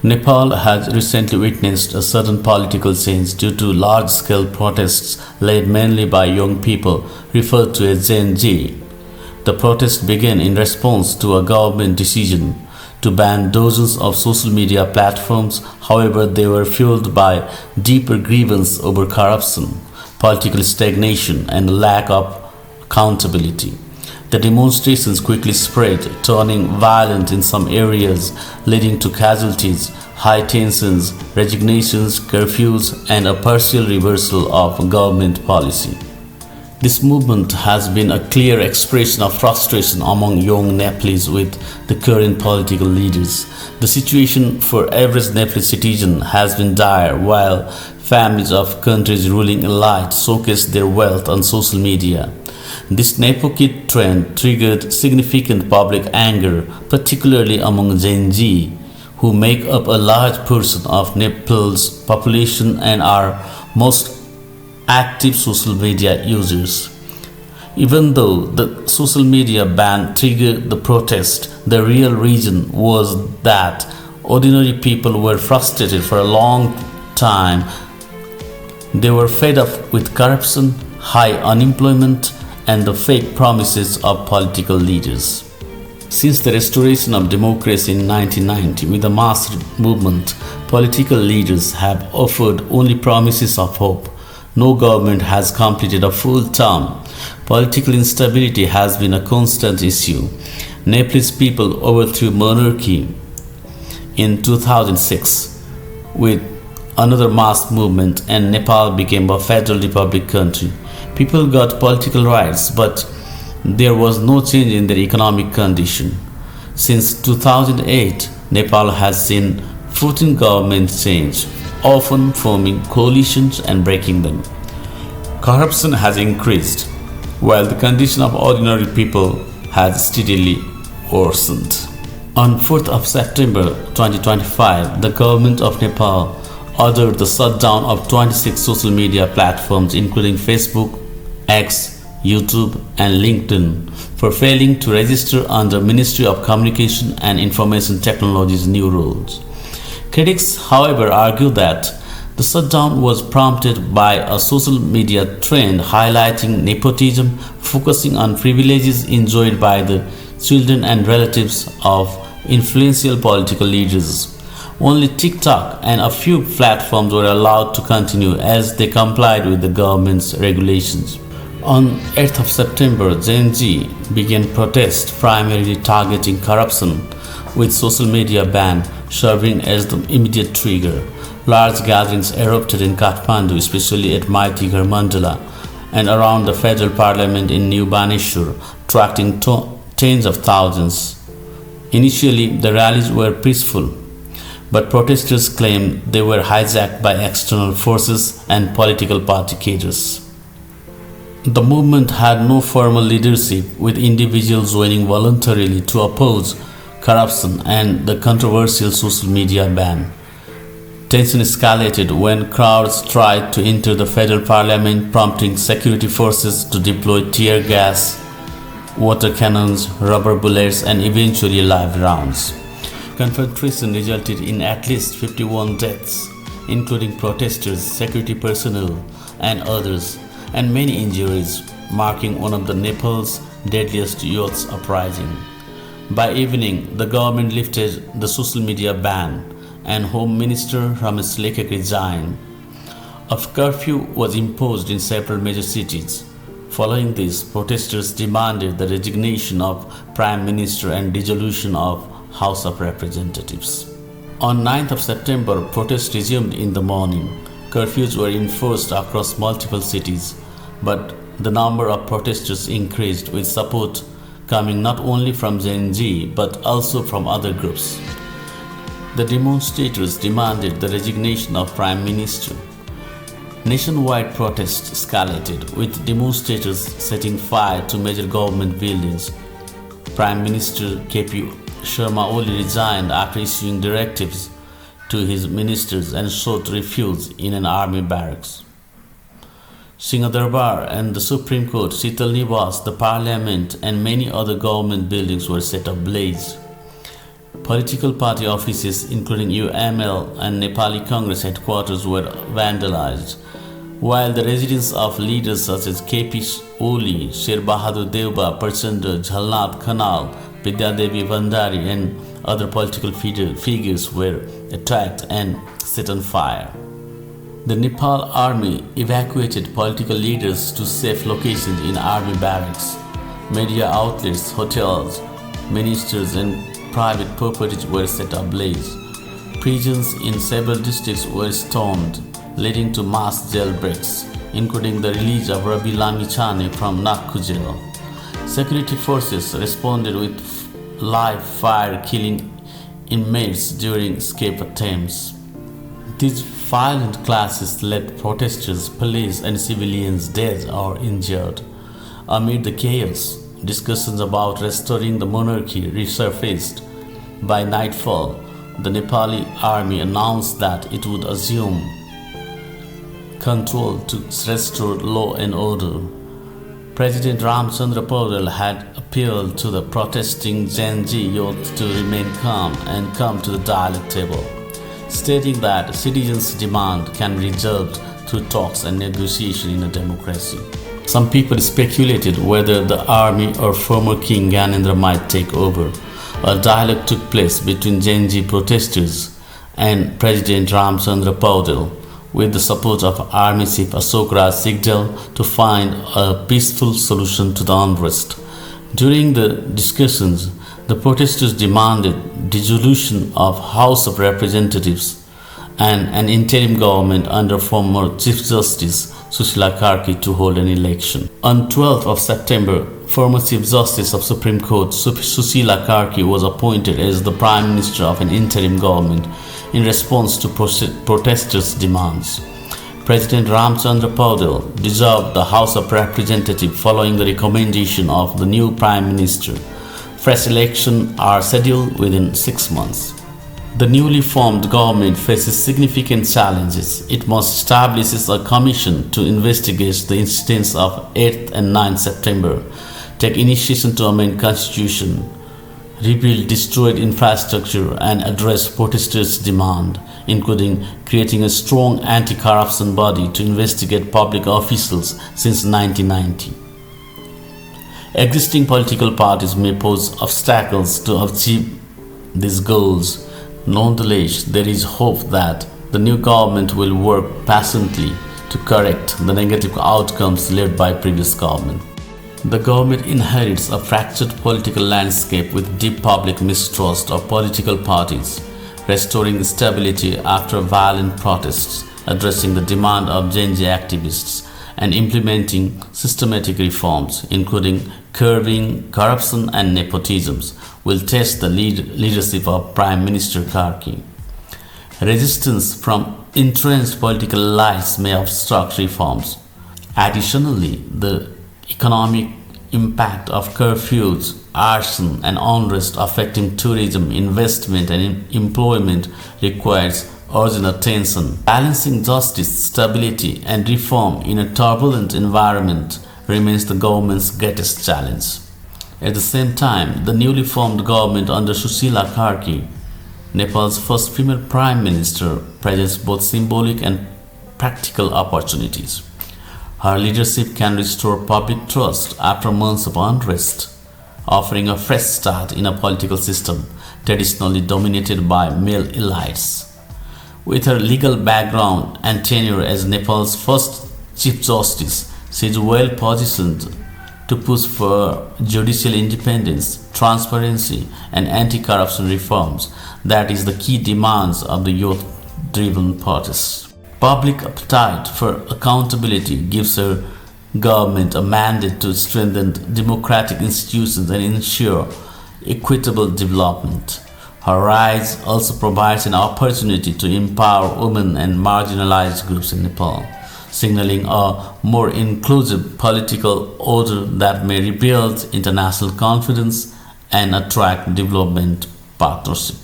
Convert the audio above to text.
Nepal has recently witnessed a sudden political change due to large-scale protests led mainly by young people referred to as Gen Z. The protests began in response to a government decision to ban dozens of social media platforms. However, they were fueled by deeper grievance over corruption, political stagnation, and lack of accountability. The demonstrations quickly spread, turning violent in some areas, leading to casualties, high tensions, resignations, curfews, and a partial reversal of government policy. This movement has been a clear expression of frustration among young Nepalese with the current political leaders. The situation for average Nepalese citizen has been dire, while families of countries ruling elite showcase their wealth on social media. This nepo-kid trend triggered significant public anger, particularly among Gen Z, who make up a large portion of Nepal's population and are most active social media users. Even though the social media ban triggered the protest, the real reason was that ordinary people were frustrated for a long time. They were fed up with corruption, high unemployment, and the fake promises of political leaders. Since the restoration of democracy in 1990 with the mass movement, political leaders have offered only promises of hope. No government has completed a full term. Political instability has been a constant issue. Nepalese people overthrew monarchy in 2006 with another mass movement, and Nepal became a federal republic country. People got political rights, but there was no change in their economic condition. Since 2008, Nepal has seen 14 governments change, often forming coalitions and breaking them. Corruption has increased, while the condition of ordinary people has steadily worsened. On 4th of September 2025, the government of Nepal ordered the shutdown of 26 social media platforms including Facebook, X, YouTube, and LinkedIn for failing to register under Ministry of Communication and Information Technology's new rules. Critics, however, argue that the shutdown was prompted by a social media trend highlighting nepotism, focusing on privileges enjoyed by the children and relatives of influential political leaders. Only TikTok and a few platforms were allowed to continue as they complied with the government's regulations. On 8th of September, Gen Z began protests primarily targeting corruption, with social media ban serving as the immediate trigger. Large gatherings erupted in Kathmandu, especially at Maitighar Mandala and around the federal parliament in New Baneshwar, attracting tens of thousands. Initially, the rallies were peaceful, but protesters claimed they were hijacked by external forces and political party cadres. The movement had no formal leadership, with individuals joining voluntarily to oppose corruption and the controversial social media ban. Tension escalated when crowds tried to enter the federal parliament, prompting security forces to deploy tear gas, water cannons, rubber bullets, and eventually live rounds. Confrontation resulted in at least 51 deaths, including protesters, security personnel, and others, and many injuries, marking one of the Nepal's deadliest youth uprisings. By evening, the government lifted the social media ban, and Home Minister Ramesh Lekek resigned. A curfew was imposed in several major cities. Following this, protesters demanded the resignation of Prime Minister and dissolution of House of Representatives. On 9th of September, protests resumed in the morning. Curfews were enforced across multiple cities, but the number of protesters increased, with support coming not only from Gen Z but also from other groups. The demonstrators demanded the resignation of Prime Minister. Nationwide protests escalated, with demonstrators setting fire to major government buildings. Prime Minister KP Sharma Oli resigned after issuing directives to his ministers and sought refuge in an army barracks. Singhadarbar and the Supreme Court, Sital Niwas, the Parliament, and many other government buildings were set ablaze. Political party offices including UML and Nepali Congress headquarters were vandalized, while the residences of leaders such as KP Oli, Sherbahadur Deuba, Prachanda, Jhalnath Khanal, Vidyadevi Bandari and other political figures were attacked and set on fire. The Nepal army evacuated political leaders to safe locations in army barracks. Media outlets, hotels, ministers and private properties were set ablaze. Prisons in several districts were stormed, leading to mass jailbreaks, including the release of Ravi Lamichhane from Nakku jail. Security forces responded with live fire, killing inmates during escape attempts. These violent clashes led protesters, police and civilians dead or injured. Amid the chaos, discussions about restoring the monarchy resurfaced. By nightfall, the Nepali army announced that it would assume control to restore law and order. President Ramchandra Paudel had appealed to the protesting Gen Z youth to remain calm and come to the dialogue table, stating that citizens' demand can be resolved through talks and negotiation in a democracy. Some people speculated whether the army or former King Gyanendra might take over. A dialogue took place between Gen Z protesters and President Ramchandra Paudel, with the support of Army Chief Ashok Raj Sigdel, to find a peaceful solution to the unrest. During the discussions, the protesters demanded dissolution of House of Representatives and an interim government under former Chief Justice Sushila Karki to hold an election. On 12th of September, former Chief Justice of Supreme Court Sushila Karki was appointed as the Prime Minister of an interim government in response to protesters' demands. President Ramchandra Paudel dissolved the House of Representatives following the recommendation of the new Prime Minister. Fresh elections are scheduled within 6 months. The newly formed government faces significant challenges. It must establish a commission to investigate the incidents of 8th and 9th September, take initiation to amend constitution, rebuild destroyed infrastructure and address protesters' demand, including creating a strong anti-corruption body to investigate public officials since 1990. Existing political parties may pose obstacles to achieve these goals. Nonetheless, there is hope that the new government will work patiently to correct the negative outcomes left by previous government. The government inherits a fractured political landscape with deep public mistrust of political parties, restoring stability after violent protests, addressing the demand of Gen Z activists, and implementing systematic reforms, including curbing corruption and nepotism, will test the leadership of Prime Minister Karki. Resistance from entrenched political elites may obstruct reforms. Additionally, the economic impact of curfews, arson, and unrest affecting tourism, investment, and employment requires urgent attention. Balancing justice, stability, and reform in a turbulent environment remains the government's greatest challenge. At the same time, the newly formed government under Sushila Karki, Nepal's first female prime minister, presents both symbolic and practical opportunities. Her leadership can restore public trust after months of unrest, offering a fresh start in a political system traditionally dominated by male elites. With her legal background and tenure as Nepal's first Chief Justice, she is well positioned to push for judicial independence, transparency, and anti-corruption reforms that is the key demands of the youth-driven protests. Public appetite for accountability gives her government a mandate to strengthen democratic institutions and ensure equitable development. Her rise also provides an opportunity to empower women and marginalized groups in Nepal, signaling a more inclusive political order that may rebuild international confidence and attract development partnership.